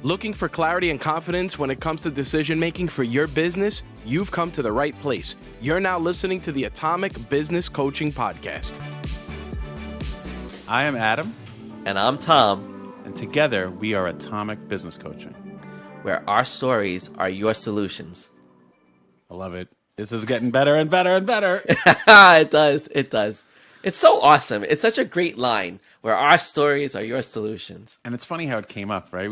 Looking for clarity and confidence when it comes to decision making for your business? You've come to the right place. You're now listening to the Atomic Business Coaching Podcast. I am Adam. And I'm Tom. And together we are Atomic Business Coaching, where our stories are your solutions. I love it. This is getting better and better and better. It does. It's so awesome. It's such a great line, where our stories are your solutions. And it's funny how it came up, right?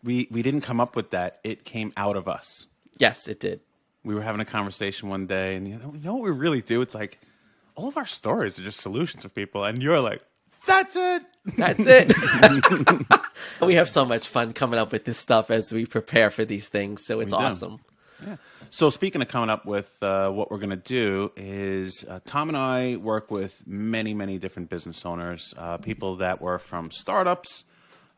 We didn't come up with that. It came out of us. Yes, it did. We were having a conversation one day, and you know what we really do? It's like all of our stories are just solutions for people, and you're like, that's it. That's it. We have so much fun coming up with this stuff as we prepare for these things, so it's awesome. Yeah. So speaking of coming up with what we're going to do is Tom and I work with many, many different business owners, people that were from startups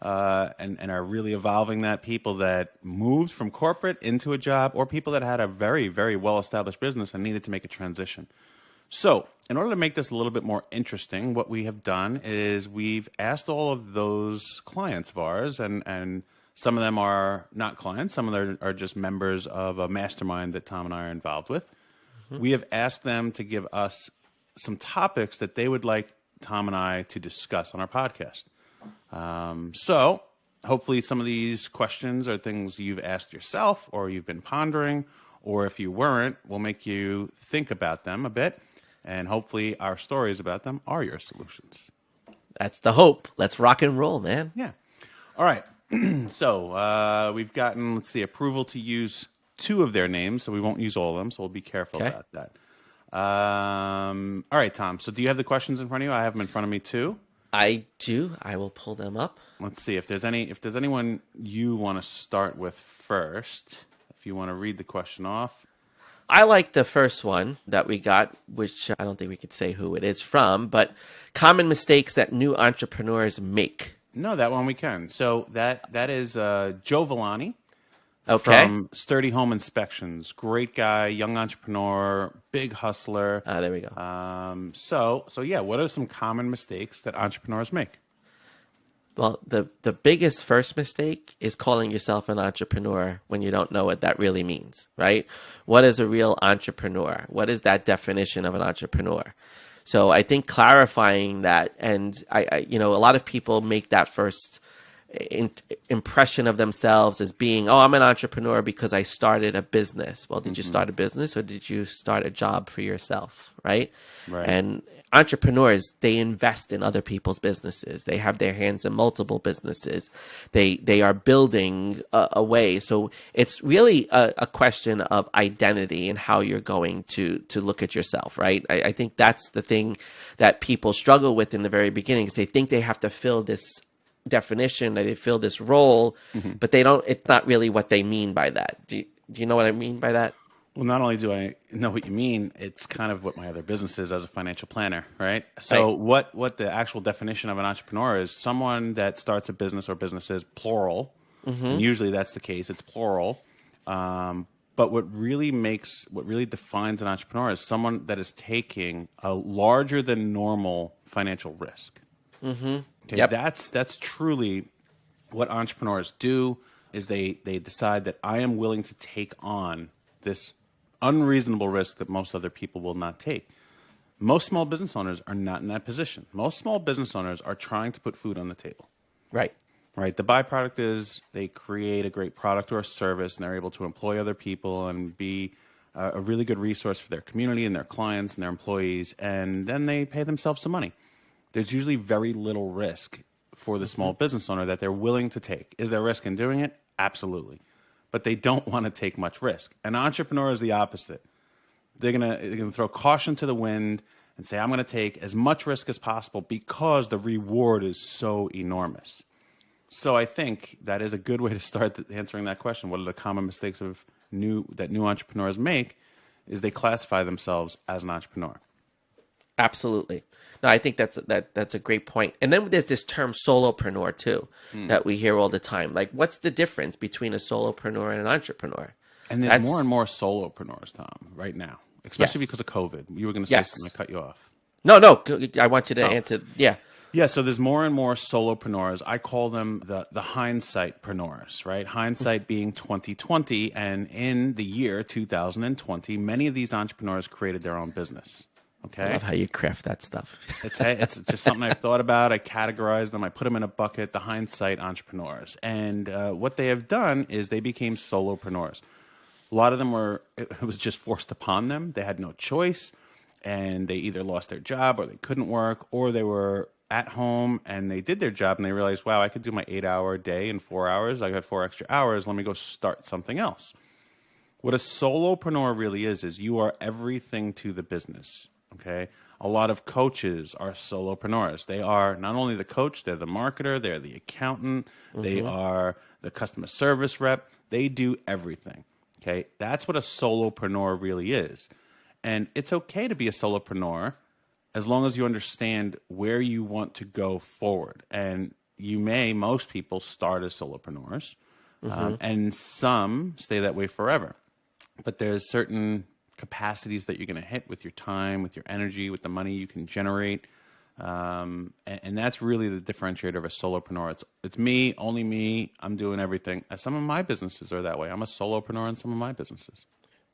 and are really evolving that, people that moved from corporate into a job, or people that had a very, very well-established business and needed to make a transition. So in order to make this a little bit more interesting, what we have done is we've asked all of those clients of ours, and some of them are not clients, some of them are just members of a mastermind that Tom and I are involved with. Mm-hmm. We have asked them to give us some topics that they would like Tom and I to discuss on our podcast. So hopefully some of these questions are things you've asked yourself or you've been pondering, or if you weren't, we'll make you think about them a bit. And hopefully our stories about them are your solutions. That's the hope. Let's rock and roll, man. Yeah. All right. So we've gotten, approval to use 2 of their names, so we won't use all of them, so we'll be careful about that. All right, Tom. So do you have the questions in front of you? I have them in front of me too. I do. I will pull them up. Let's see if there's anyone you want to start with first. If you want to read the question off. I like the first one that we got, which I don't think we could say who it is from, but common mistakes that new entrepreneurs make. No, that one we can. So that is Joe Villani from Sturdy Home Inspections. Great guy, young entrepreneur, big hustler. There we go. So yeah, what are some common mistakes that entrepreneurs make? Well, the biggest first mistake is calling yourself an entrepreneur when you don't know what that really means, right? What is a real entrepreneur? What is that definition of an entrepreneur? So I think clarifying that, and I a lot of people make that first impression of themselves as being, oh, I'm an entrepreneur because I started a business. Well, did you start a business or did you start a job for yourself, right? And entrepreneurs, they invest in other people's businesses. They have their hands in multiple businesses. They are building a way. So it's really a question of identity and how you're going to look at yourself, right? I think that's the thing that people struggle with in the very beginning, is they think they have to fill this definition, that they fill this role, but they don't. It's not really what they mean by that. Do you know what I mean by that? Well, not only do I know what you mean, it's kind of what my other business is as a financial planner, right? So what the actual definition of an entrepreneur is: someone that starts a business or businesses, plural, and usually that's the case, it's plural. But what really defines an entrepreneur is someone that is taking a larger than normal financial risk. Okay, Yep. That's truly what entrepreneurs do, is they decide that I am willing to take on this unreasonable risk that most other people will not take. Most small business owners are not in that position. Most small business owners are trying to put food on the table. Right. The byproduct is they create a great product or a service, and they're able to employ other people and be a really good resource for their community and their clients and their employees, and then they pay themselves some money. There's usually very little risk for the small business owner that they're willing to take. Is there risk in doing it? Absolutely. But they don't want to take much risk. An entrepreneur is the opposite. They're gonna throw caution to the wind and say, I'm going to take as much risk as possible because the reward is so enormous. So I think that is a good way to start answering that question. What are the common mistakes that new entrepreneurs make? Is they classify themselves as an entrepreneur. Absolutely. No, I think that's a great point. And then there's this term solopreneur too, that we hear all the time. Like, what's the difference between a solopreneur and an entrepreneur? And there's more and more solopreneurs, Tom, right now, especially because of COVID. You were going to say something, I cut you off. No, I want you to answer. Yeah. Yeah, so there's more and more solopreneurs. I call them the hindsightpreneurs, right? Hindsight being 2020, and in the year 2020, many of these entrepreneurs created their own business. I Okay, love how you craft that stuff. it's just something I've thought about. I categorize them. I put them in a bucket. The hindsight entrepreneurs, and what they have done is they became solopreneurs. A lot of them it was just forced upon them. They had no choice, and they either lost their job or they couldn't work, or they were at home and they did their job and they realized, wow, I could do my 8-hour day in 4 hours. I got 4 extra hours. Let me go start something else. What a solopreneur really is you are everything to the business. Okay. A lot of coaches are solopreneurs. They are not only the coach, they're the marketer, they're the accountant, they are the customer service rep. They do everything. Okay. That's what a solopreneur really is. And it's okay to be a solopreneur as long as you understand where you want to go forward. And most people start as solopreneurs, and some stay that way forever. But there's certain capacities that you're going to hit with your time, with your energy, with the money you can generate. And that's really the differentiator of a solopreneur. It's me, only me. I'm doing everything. Some of my businesses are that way. I'm a solopreneur in some of my businesses.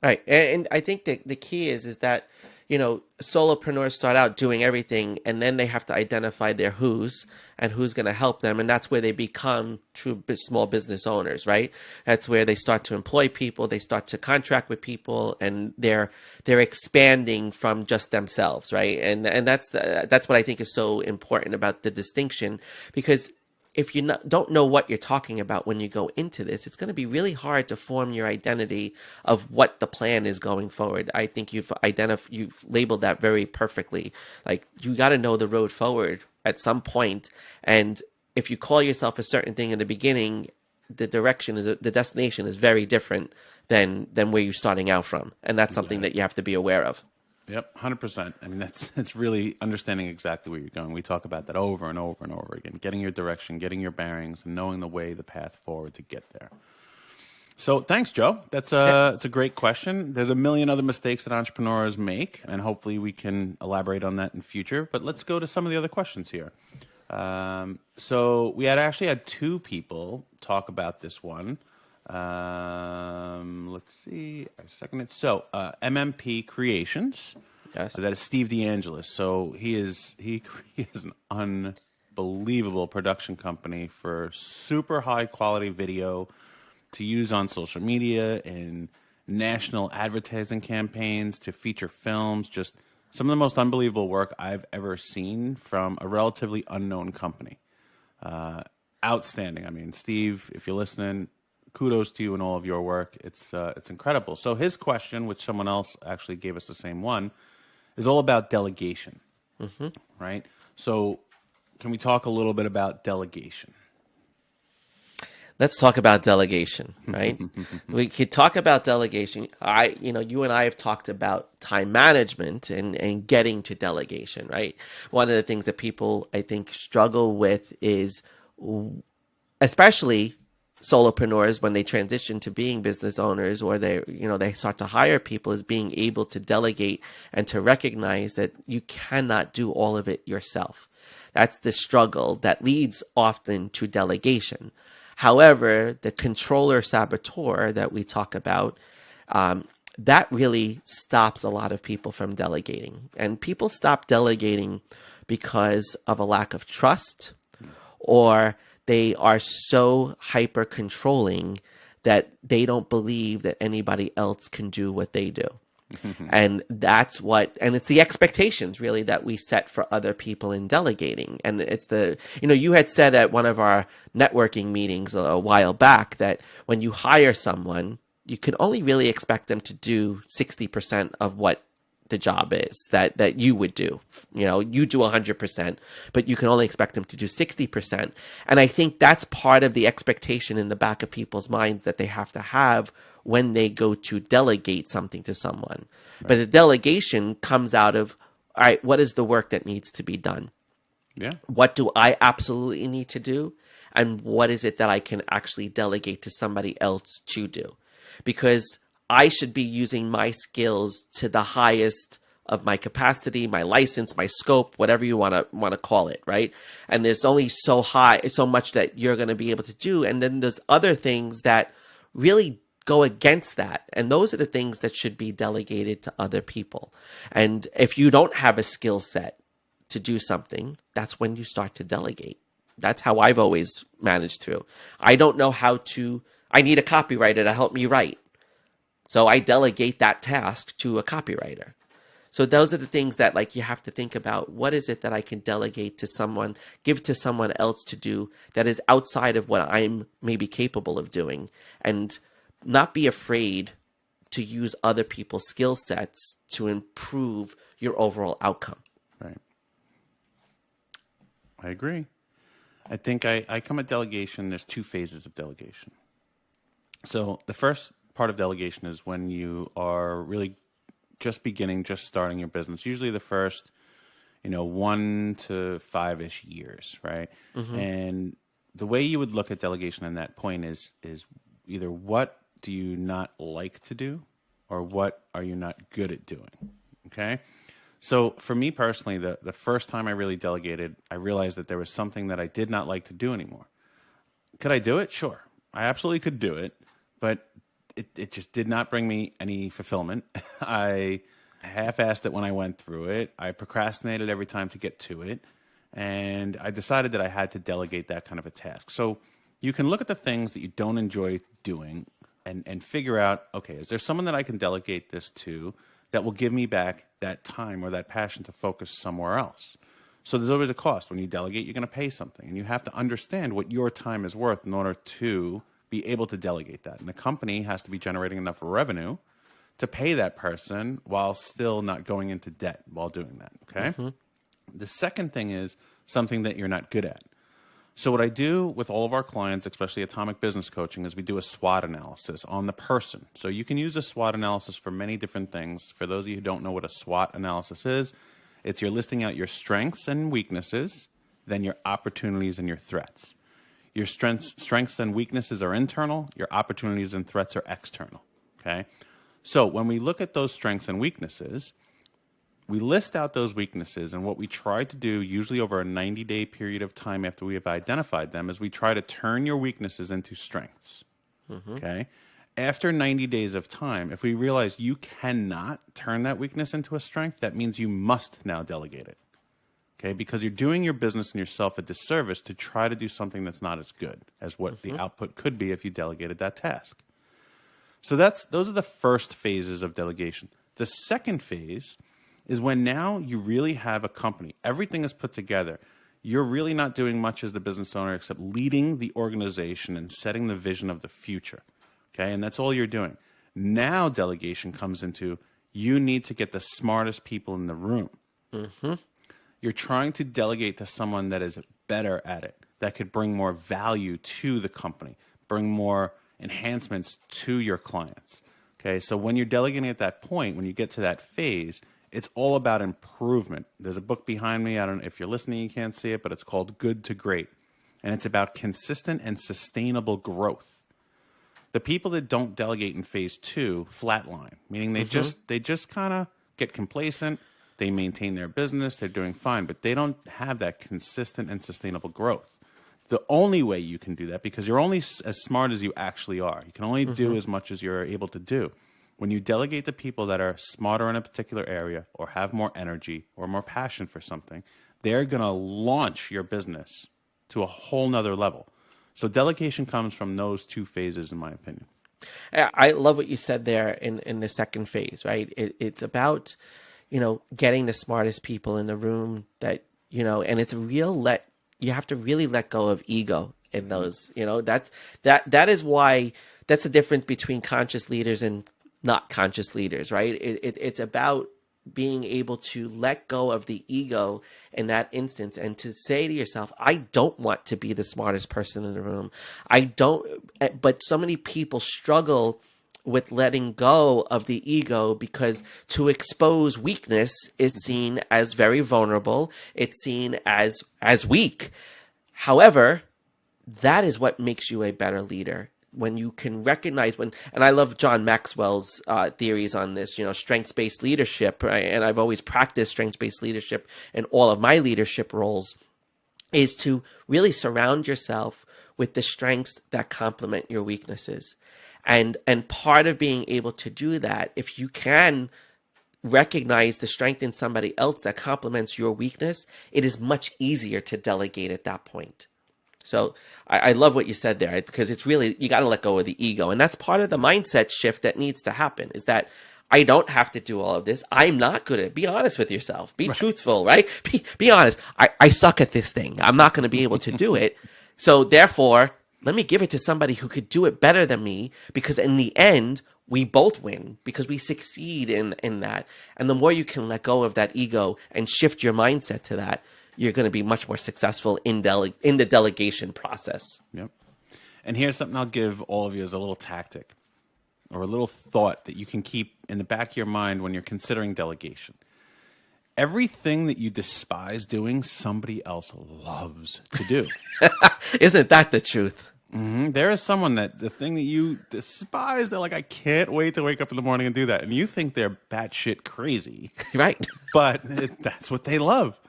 Right. And I think that the key is that, solopreneurs start out doing everything, and then they have to identify their who's and who's going to help them. And that's where they become true small business owners, right? That's where they start to employ people, they start to contract with people, and they're expanding from just themselves, right? And that's what I think is so important about the distinction, because if you don't know what you're talking about when you go into this, it's going to be really hard to form your identity of what the plan is going forward. I think you've labeled that very perfectly. Like, you got to know the road forward at some point. And if you call yourself a certain thing in the beginning, the destination is very different than where you're starting out from. And that's something that you have to be aware of. Yep, 100%. I mean, that's really understanding exactly where you're going. We talk about that over and over and over again, getting your direction, getting your bearings, and knowing the path forward to get there. So thanks, Joe. It's a great question. There's a million other mistakes that entrepreneurs make, and hopefully we can elaborate on that in future. But let's go to some of the other questions here. So we actually had two people talk about this one. Let's see. A second. So, MMP Creations. Yes. That is Steve DeAngelis. So he is an unbelievable production company for super high quality video to use on social media and national advertising campaigns, to feature films. Just some of the most unbelievable work I've ever seen from a relatively unknown company. Outstanding. I mean, Steve, if you're listening, kudos to you and all of your work. It's incredible. So his question, which someone else actually gave us the same one, is all about delegation, right? So can we talk a little bit about delegation? Let's talk about delegation, right? We could talk about delegation. You and I have talked about time management and getting to delegation, right? One of the things that people, I think, struggle with is, especially solopreneurs, when they transition to being business owners, or they start to hire people, is being able to delegate and to recognize that you cannot do all of it yourself. That's the struggle that leads often to delegation. However, the controller saboteur that we talk about, that really stops a lot of people from delegating. And people stop delegating because of a lack of trust, or they are so hyper controlling that they don't believe that anybody else can do what they do. And it's the expectations really that we set for other people in delegating. And it's you had said at one of our networking meetings a while back that when you hire someone, you can only really expect them to do 60% of what the job is that you would do. You do 100%, but you can only expect them to do 60%. And I think that's part of the expectation in the back of people's minds that they have to have when they go to delegate something to someone. Right. But the delegation comes out of, all right, what is the work that needs to be done? Yeah. What do I absolutely need to do? And what is it that I can actually delegate to somebody else to do? Because I should be using my skills to the highest of my capacity, my license, my scope, whatever you want to call it, right? And there's only so much that you're going to be able to do. And then there's other things that really go against that. And those are the things that should be delegated to other people. And if you don't have a skill set to do something, that's when you start to delegate. That's how I've always managed through. I don't know I need a copywriter to help me write. So I delegate that task to a copywriter. So those are the things that like you have to think about. What is it that I can delegate to someone, give to someone else to do that is outside of what I'm maybe capable of doing, and not be afraid to use other people's skill sets to improve your overall outcome. Right. I agree. I think I come at delegation. There's two phases of delegation. So the first part of delegation is when you are really just starting your business. Usually the first, 1 to 5-ish years, right? Mm-hmm. And the way you would look at delegation in that point is either what do you not like to do, or what are you not good at doing? Okay. So for me personally, the first time I really delegated, I realized that there was something that I did not like to do anymore. Could I do it? Sure. I absolutely could do it, but it just did not bring me any fulfillment. I half-assed it when I went through it. I procrastinated every time to get to it. And I decided that I had to delegate that kind of a task. So you can look at the things that you don't enjoy doing and figure out, okay, is there someone that I can delegate this to that will give me back that time or that passion to focus somewhere else? So there's always a cost. When you delegate, you're going to pay something. And you have to understand what your time is worth in order to be able to delegate that. And the company has to be generating enough revenue to pay that person while still not going into debt while doing that, okay? Mm-hmm. The second thing is something that you're not good at. So what I do with all of our clients, especially Atomic Business Coaching, is we do a SWOT analysis on the person. So you can use a SWOT analysis for many different things. For those of you who don't know what a SWOT analysis is, it's you're listing out your strengths and weaknesses, then your opportunities and your threats. Your strengths and weaknesses are internal. Your opportunities and threats are external, okay? So when we look at those strengths and weaknesses, we list out those weaknesses, and what we try to do, usually over a 90-day period of time after we have identified them, is we try to turn your weaknesses into strengths, okay? After 90 days of time, if we realize you cannot turn that weakness into a strength, that means you must now delegate it. Okay, because you're doing your business and yourself a disservice to try to do something that's not as good as what the output could be if you delegated that task. So those are the first phases of delegation. The second phase is when now you really have a company. Everything is put together. You're really not doing much as the business owner except leading the organization and setting the vision of the future. Okay, and that's all you're doing. Now delegation comes into you need to get the smartest people in the room. Mm-hmm. You're trying to delegate to someone that is better at it, that could bring more value to the company, bring more enhancements to your clients. Okay, so when you're delegating at that point, when you get to that phase, it's all about improvement. There's a book behind me. I don't know if you're listening, you can't see it, but it's called Good to Great. And it's about consistent and sustainable growth. The people that don't delegate in phase 2 flatline, meaning they just kind of get complacent. They maintain their business, they're doing fine, but they don't have that consistent and sustainable growth. The only way you can do that, because you're only as smart as you actually are. You can only do as much as you're able to do. When you delegate to people that are smarter in a particular area or have more energy or more passion for something, they're going to launch your business to a whole nother level. So delegation comes from those two phases, in my opinion. I love what you said there in the second phase, right? It's about getting the smartest people in the room that, and it's you have to really let go of ego in those, that is why that's the difference between conscious leaders and not conscious leaders, right? It's about being able to let go of the ego in that instance and to say to yourself, I don't want to be the smartest person in the room. But so many people struggle with letting go of the ego because to expose weakness is seen as very vulnerable. It's seen as weak. However, that is what makes you a better leader. when you can recognize and I love John Maxwell's theories on this, strengths-based leadership, right? And I've always practiced strengths-based leadership in all of my leadership roles, is to really surround yourself with the strengths that complement your weaknesses. And part of being able to do that, if you can recognize the strength in somebody else that complements your weakness, it is much easier to delegate at that point. So I love what you said there, right? Because it's really, you got to let go of the ego. And that's part of the mindset shift that needs to happen, is that I don't have to do all of this. I'm not good at it. Be honest with yourself. Be truthful, right? Be honest. I suck at this thing. I'm not going to be able to do it. So therefore, let me give it to somebody who could do it better than me, because in the end, we both win because we succeed in that. And the more you can let go of that ego and shift your mindset to that, you're going to be much more successful in the delegation process. Yep. And here's something I'll give all of you as a little tactic or a little thought that you can keep in the back of your mind when you're considering delegation. Everything that you despise doing, somebody else loves to do. Isn't that the truth? Mm-hmm. There is someone that the thing that you despise, they're like, I can't wait to wake up in the morning and do that. And you think they're batshit crazy. Right. But that's what they love.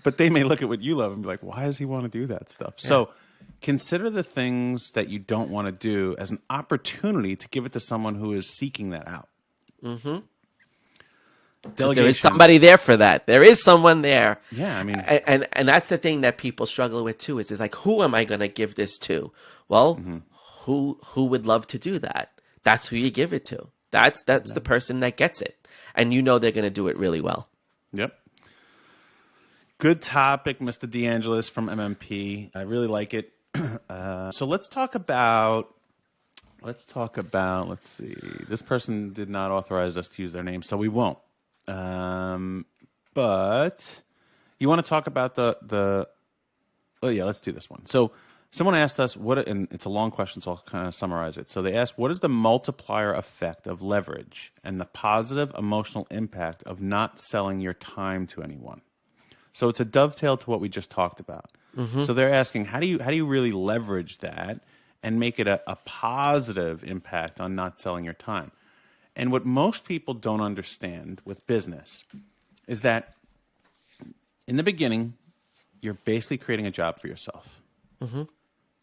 But they may look at what you love and be like, why does he want to do that stuff? Yeah. So consider the things that you don't want to do as an opportunity to give it to someone who is seeking that out. Mm-hmm. There is somebody there for that. There is someone there. Yeah, I mean, and that's the thing that people struggle with too. Is like, who am I going to give this to? Well, who would love to do that? That's who you give it to. That's the person that gets it, and they're going to do it really well. Yep. Good topic, Mr. DeAngelis from MMP. I really like it. So let's talk about. Let's see. This person did not authorize us to use their name, so we won't. But you want to talk about the oh yeah, let's do this one. So someone asked us and it's a long question, so I'll kind of summarize it. So they asked, what is the multiplier effect of leverage and the positive emotional impact of not selling your time to anyone? So it's a dovetail to what we just talked about. Mm-hmm. So they're asking, how do you really leverage that and make it a positive impact on not selling your time? And what most people don't understand with business is that in the beginning, you're basically creating a job for yourself. Mm-hmm.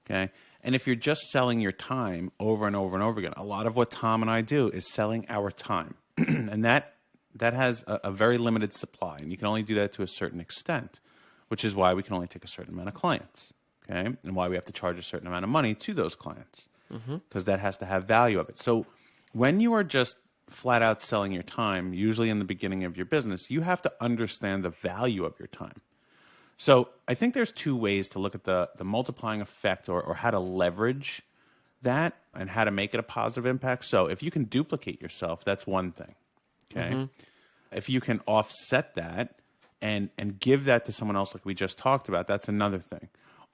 Okay? And if you're just selling your time over and over and over again, a lot of what Tom and I do is selling our time. And that has a very limited supply. And you can only do that to a certain extent, which is why we can only take a certain amount of clients. Okay? And why we have to charge a certain amount of money to those clients. Because that has to have value of it. So when you are just flat out selling your time, usually in the beginning of your business, you have to understand the value of your time. So I think there's two ways to look at the multiplying effect or how to leverage that and how to make it a positive impact. So if you can duplicate yourself, that's one thing. Okay. If you can offset that and give that to someone else like we just talked about, that's another thing.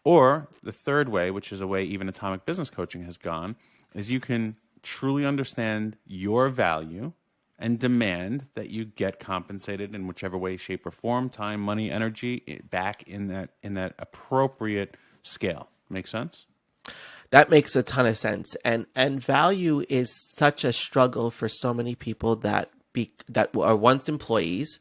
Or the third way, which is a way even Atomic Business Coaching has gone, is you can truly understand your value and demand that you get compensated in whichever way, shape, or form, time, money, energy, back in that appropriate scale. Make sense? That makes a ton of sense. And value is such a struggle for so many people that are once employees,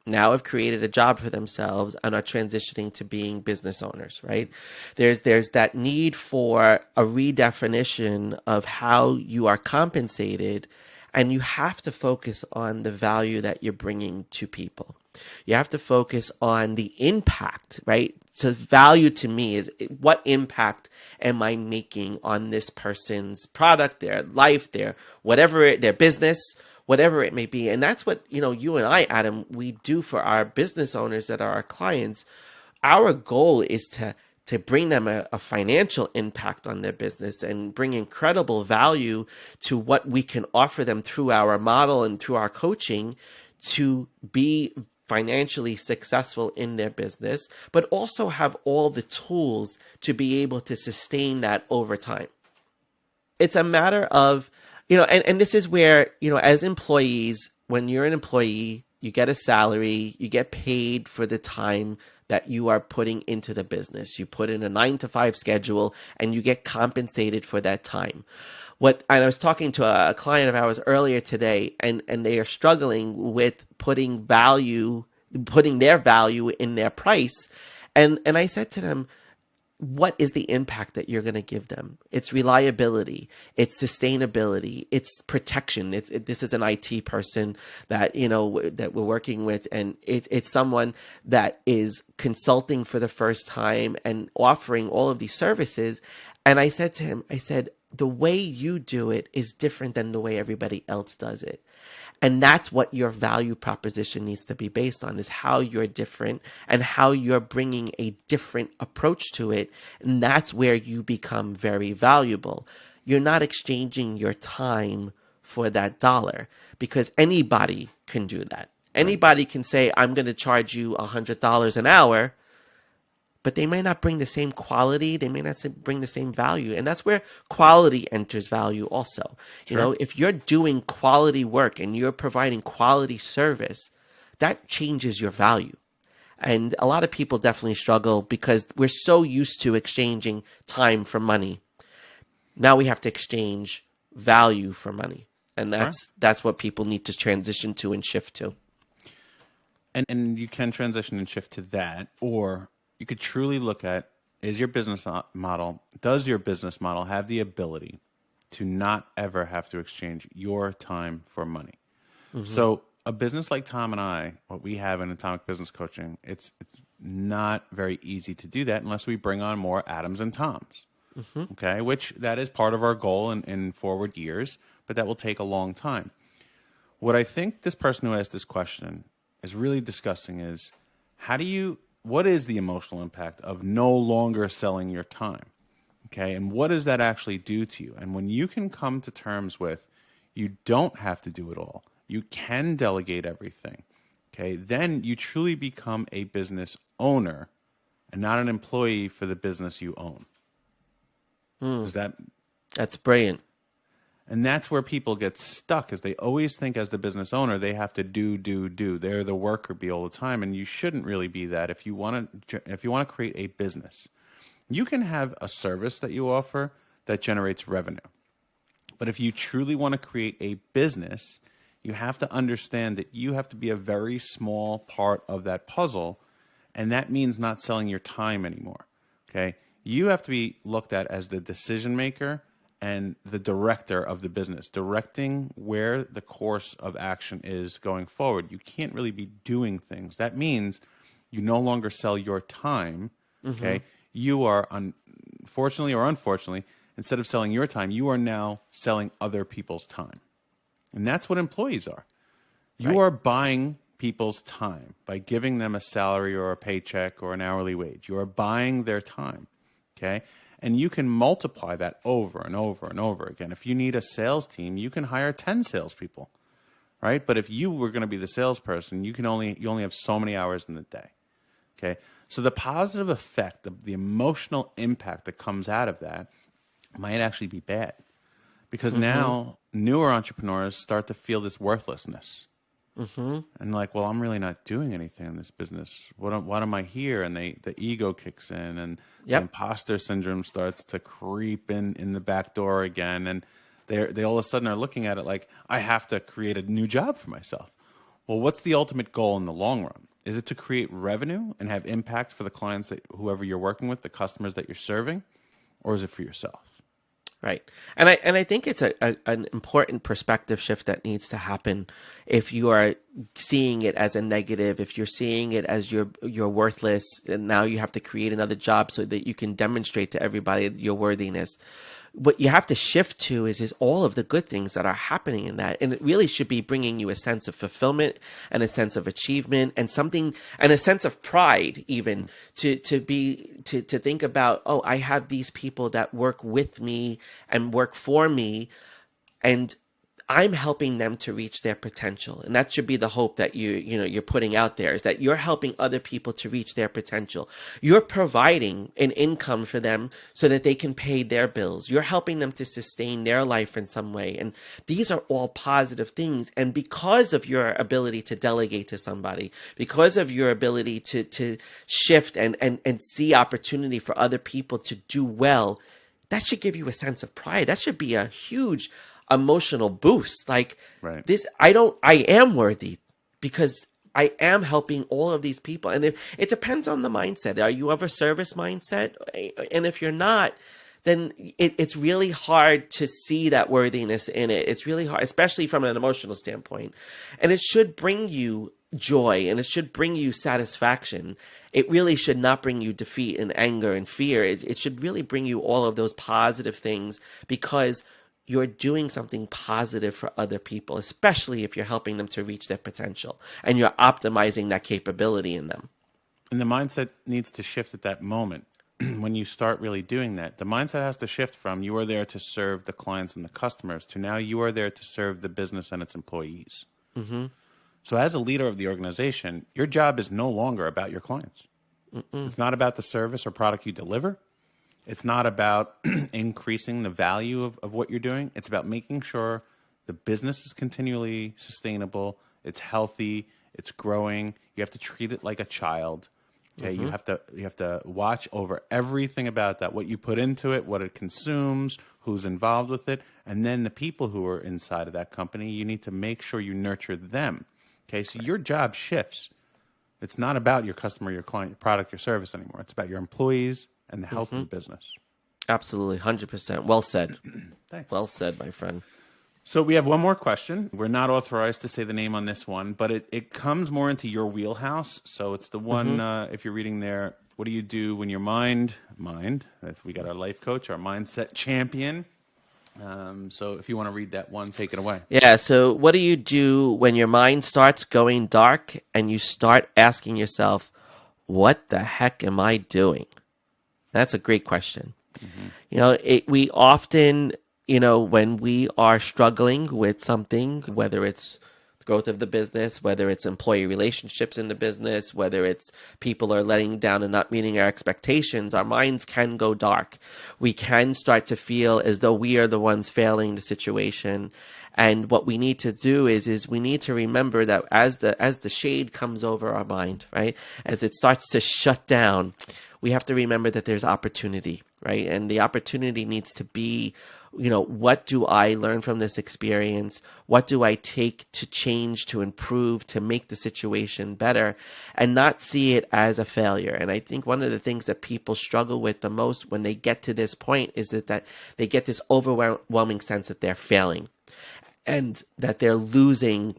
now have created a job for themselves and are transitioning to being business owners, right? There's that need for a redefinition of how you are compensated, and you have to focus on the value that you're bringing to people. You have to focus on the impact, right? So value to me is what impact am I making on this person's product, their life, their business, whatever it may be. And that's what, you and I, Adam, we do for our business owners that are our clients. Our goal is to bring them a financial impact on their business and bring incredible value to what we can offer them through our model and through our coaching to be financially successful in their business, but also have all the tools to be able to sustain that over time. It's a matter of, and this is where, as employees, when you're an employee, You get a salary, you get paid for the time that you are putting into the business. You put in a 9 to 5 schedule and you get compensated for that time. And I was talking to a client of ours earlier today, and they are struggling with putting their value in their price. And I said to them, what is the impact that you're going to give them? It's reliability, it's sustainability, it's protection. This is an IT person that that we're working with, and it's someone that is consulting for the first time and offering all of these services. And I said to him, the way you do it is different than the way everybody else does it. And that's what your value proposition needs to be based on, is how you're different and how you're bringing a different approach to it. And that's where you become very valuable. You're not exchanging your time for that dollar, because anybody can do that. Anybody can say, I'm going to charge you $100 an hour, but they may not bring the same quality. They may not bring the same value. And that's where quality enters value also. Sure. You know, if you're doing quality work and you're providing quality service, that changes your value. And a lot of people definitely struggle because we're so used to exchanging time for money. Now we have to exchange value for money. And that's what people need to transition to and shift to. And you can transition and shift to that, or you could truly look at, does your business model have the ability to not ever have to exchange your time for money? Mm-hmm. So a business like Tom and I, what we have in Atomic Business Coaching, it's not very easy to do that unless we bring on more Adams and Toms. Mm-hmm. Okay, which that is part of our goal in forward years, but that will take a long time. What I think this person who asked this question is really discussing is, what is the emotional impact of no longer selling your time? Okay, and what does that actually do to you? And when you can come to terms with, you don't have to do it all, you can delegate everything, okay, then you truly become a business owner and not an employee for the business you own. That's brilliant. And that's where people get stuck, is they always think as the business owner, they have to do. They're the worker bee all the time. And you shouldn't really be that. If you want to create a business, you can have a service that you offer that generates revenue. But if you truly want to create a business, you have to understand that you have to be a very small part of that puzzle. And that means not selling your time anymore. Okay? You have to be looked at as the decision maker and the director of the business, directing where the course of action is going forward. You can't really be doing things. That means you no longer sell your time, okay? Mm-hmm. You are, fortunately or unfortunately, instead of selling your time, you are now selling other people's time. And that's what employees are. You are buying people's time by giving them a salary or a paycheck or an hourly wage. You are buying their time, okay? And you can multiply that over and over and over again. If you need a sales team, you can hire 10 salespeople, right? But if you were going to be the salesperson, you only have so many hours in the day, okay? So the positive effect, the emotional impact that comes out of that might actually be bad, because now newer entrepreneurs start to feel this worthlessness. Mm-hmm. And like, well, I'm really not doing anything in this business. What am I here? And the ego kicks in, and the imposter syndrome starts to creep in the back door again. And they all of a sudden are looking at it like, I have to create a new job for myself. Well, what's the ultimate goal in the long run? Is it to create revenue and have impact for the clients whoever you're working with, the customers that you're serving, or is it for yourself? Right. And I think it's an important perspective shift that needs to happen if you are seeing it as a negative, if you're seeing it as you're worthless, and now you have to create another job so that you can demonstrate to everybody your worthiness. What you have to shift to is all of the good things that are happening in that. And it really should be bringing you a sense of fulfillment and a sense of achievement and a sense of pride, even to think about, oh, I have these people that work with me and work for me, and I'm helping them to reach their potential. And that should be the hope that you're putting out there, is that you're helping other people to reach their potential. You're providing an income for them so that they can pay their bills. You're helping them to sustain their life in some way. And these are all positive things. And because of your ability to delegate to somebody, because of your ability to shift and see opportunity for other people to do well, that should give you a sense of pride. That should be a huge emotional boost. Like Right. this, I am worthy because I am helping all of these people. And it depends on the mindset. Are you of a service mindset? And if you're not, then it's really hard to see that worthiness in it. It's really hard, especially from an emotional standpoint. And it should bring you joy and it should bring you satisfaction. It really should not bring you defeat and anger and fear. It should really bring you all of those positive things, because you're doing something positive for other people, especially if you're helping them to reach their potential and you're optimizing that capability in them. And the mindset needs to shift at that moment. When you start really doing that, the mindset has to shift from you are there to serve the clients and the customers to now you are there to serve the business and its employees. Mm-hmm. So as a leader of the organization, your job is no longer about your clients. It's not about the service or product you deliver. It's not about increasing the value of what you're doing. It's about making sure the business is continually sustainable, it's healthy, it's growing. You have to treat it like a child. Okay, you have to watch over everything about that, what you put into it, what it consumes, who's involved with it, and then the people who are inside of that company, you need to make sure you nurture them. Okay, so your job shifts. It's not about your customer, your client, your product, your service anymore. It's about your employees and the health of the business. Absolutely. 100%. Well said. Thanks. Well said, my friend. So we have one more question. We're not authorized to say the name on this one, but it comes more into your wheelhouse. So it's the one, if you're reading there, what do you do when your mind, we got our life coach, our mindset champion. So if you want to read that one, take it away. Yeah. So what do you do when your mind starts going dark and you start asking yourself, what the heck am I doing? That's a great question. We often, when we are struggling with something, whether it's the growth of the business, whether it's employee relationships in the business, whether it's people are letting down and not meeting our expectations, our minds can go dark. We can start to feel as though we are the ones failing the situation. And what we need to do is we need to remember that as the shade comes over our mind, right, as it starts to shut down, we have to remember that there's opportunity, right? And the opportunity needs to be, what do I learn from this experience? What do I take to change, to improve, to make the situation better, and not see it as a failure? And I think one of the things that people struggle with the most when they get to this point is that they get this overwhelming sense that they're failing and that they're losing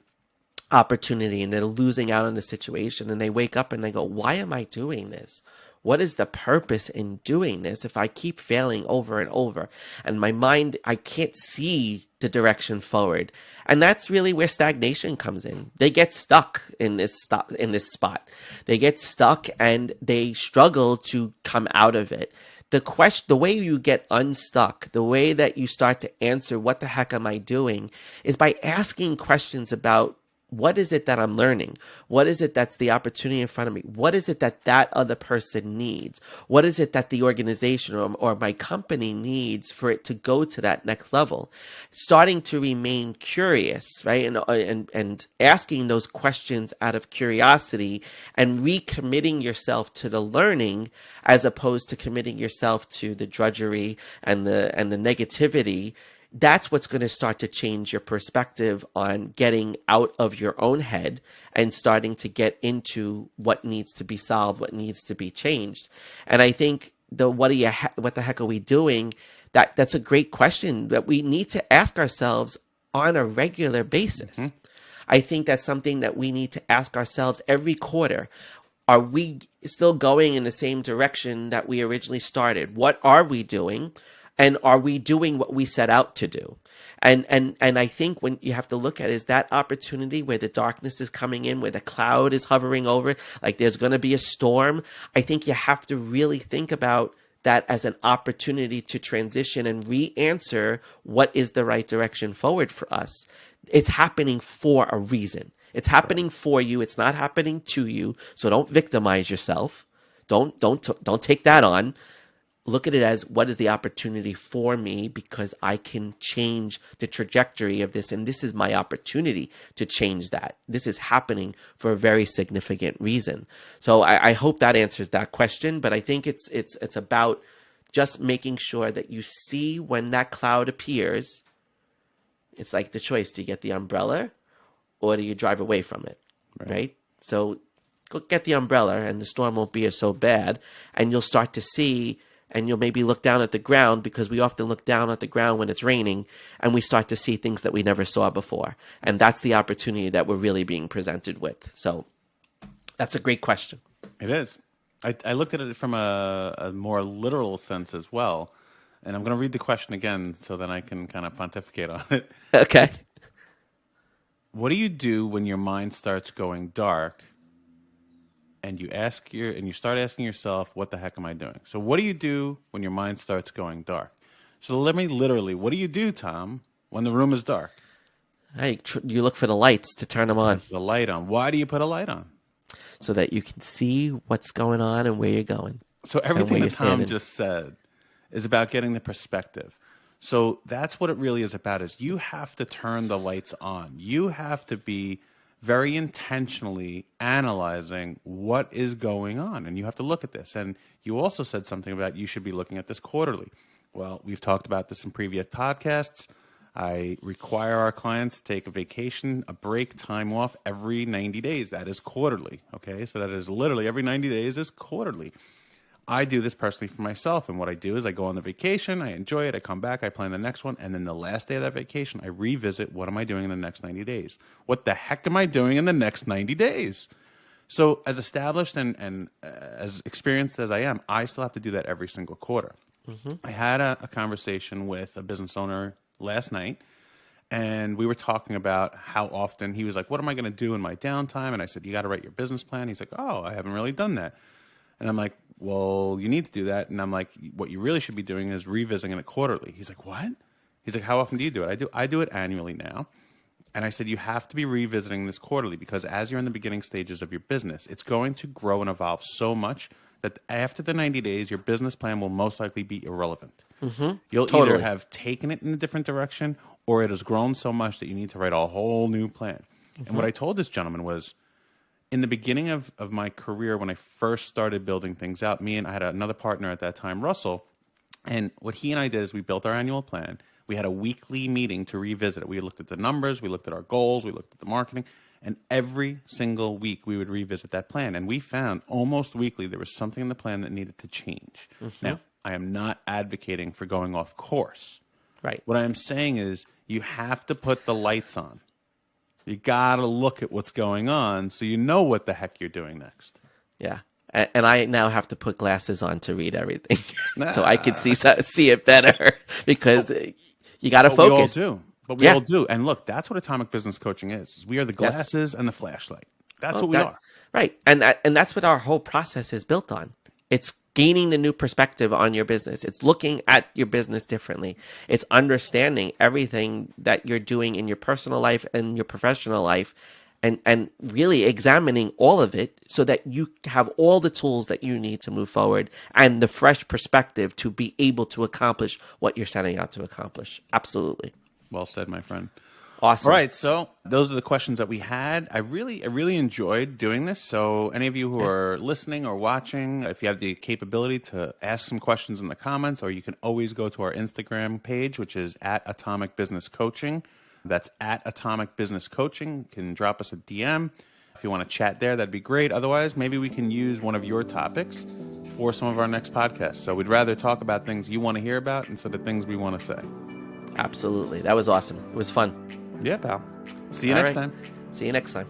opportunity and they're losing out on the situation. And they wake up and they go, why am I doing this? What is the purpose in doing this if I keep failing over and over? And my mind, I can't see the direction forward. And that's really where stagnation comes in. They get stuck in this spot. They get stuck and they struggle to come out of it. The way you get unstuck, the way that you start to answer, what the heck am I doing, is by asking questions about, what is it that I'm learning? What is it that's the opportunity in front of me? What is it that other person needs? What is it that the organization or my company needs for it to go to that next level? Starting to remain curious, right? And asking those questions out of curiosity and recommitting yourself to the learning as opposed to committing yourself to the drudgery and the negativity. That's what's going to start to change your perspective on getting out of your own head and starting to get into what needs to be solved, what needs to be changed. And I think what the heck are we doing? That's a great question that we need to ask ourselves on a regular basis. I think that's something that we need to ask ourselves every quarter. Are we still going in the same direction that we originally started? What are we doing? And are we doing what we set out to do? And I think when you have to look at it, is that opportunity where the darkness is coming in, where the cloud is hovering over, like there's going to be a storm. I think you have to really think about, that as an opportunity to transition and re-answer what is the right direction forward for us. It's happening for a reason. It's happening for you. It's not happening to you. So don't victimize yourself. Don't take that on. Look at it as, what is the opportunity for me, because I can change the trajectory of this, and this is my opportunity to change that. This is happening for a very significant reason. So I hope that answers that question, but I think it's about just making sure that you see when that cloud appears. It's like the choice: do you get the umbrella or do you drive away from it, right? So go get the umbrella and the storm won't be so bad, and you'll start to see. And you'll maybe look down at the ground, because we often look down at the ground when it's raining, and we start to see things that we never saw before. And that's the opportunity that we're really being presented with. So that's a great question. It is. I looked at it from a more literal sense as well. And I'm going to read the question again so that I can kind of pontificate on it. Okay. What do you do when your mind starts going dark? And you start asking yourself, what the heck am I doing? So what do you do when your mind starts going dark? So let me literally, what do you do, Tom, when the room is dark? Hey, you look for the lights to turn them on. The light on. Why do you put a light on? So that you can see what's going on and where you're going. So everything that Tom just said is about getting the perspective. So that's what it really is about, is you have to turn the lights on. You have to be very intentionally analyzing what is going on. And you have to look at this. And you also said something about you should be looking at this quarterly. Well, we've talked about this in previous podcasts. I require our clients to take a vacation, a break, time off every 90 days. That is quarterly, okay? So that is literally every 90 days is quarterly. I do this personally for myself, and what I do is I go on the vacation, I enjoy it, I come back, I plan the next one, and then the last day of that vacation, I revisit what am I doing in the next 90 days? What the heck am I doing in the next 90 days? So as established and as experienced as I am, I still have to do that every single quarter. Mm-hmm. I had a conversation with a business owner last night, and we were talking about how often he was like, what am I going to do in my downtime? And I said, you got to write your business plan. He's like, oh, I haven't really done that. And I'm like, well, you need to do that. And I'm like, what you really should be doing is revisiting it quarterly. He's like, what? He's like, how often do you do it? I do it annually now. And I said, you have to be revisiting this quarterly, because as you're in the beginning stages of your business, it's going to grow and evolve so much that after the 90 days, your business plan will most likely be irrelevant. Mm-hmm. You'll either have taken it in a different direction, or it has grown so much that you need to write a whole new plan. Mm-hmm. And what I told this gentleman was, in the beginning of my career, when I first started building things out, I had another partner at that time, Russell, and what he and I did is we built our annual plan. We had a weekly meeting to revisit it. We looked at the numbers, we looked at our goals, we looked at the marketing, and every single week we would revisit that plan. And we found almost weekly there was something in the plan that needed to change. Mm-hmm. Now, I am not advocating for going off course. Right. What I am saying is you have to put the lights on. You got to look at what's going on so you know what the heck you're doing next. Yeah. And I now have to put glasses on to read everything so I can see it better, because you got to focus. We all do. But we all do. And look, that's what Atomic Business Coaching is. We are the glasses and the flashlight. That's what we are. Right. And that's what our whole process is built on. It's gaining the new perspective on your business. It's looking at your business differently. It's understanding everything that you're doing in your personal life and your professional life, and really examining all of it so that you have all the tools that you need to move forward and the fresh perspective to be able to accomplish what you're setting out to accomplish. Absolutely. Well said, my friend. Awesome. All right, so those are the questions that we had. I really enjoyed doing this. So any of you who are listening or watching, if you have the capability to ask some questions in the comments, or you can always go to our Instagram page, which is @Atomic Business Coaching. That's @Atomic Business Coaching. You can drop us a DM. If you want to chat there, that'd be great. Otherwise, maybe we can use one of your topics for some of our next podcasts. So we'd rather talk about things you want to hear about instead of things we want to say. Absolutely. That was awesome. It was fun. Yeah, pal. See you next time. See you next time.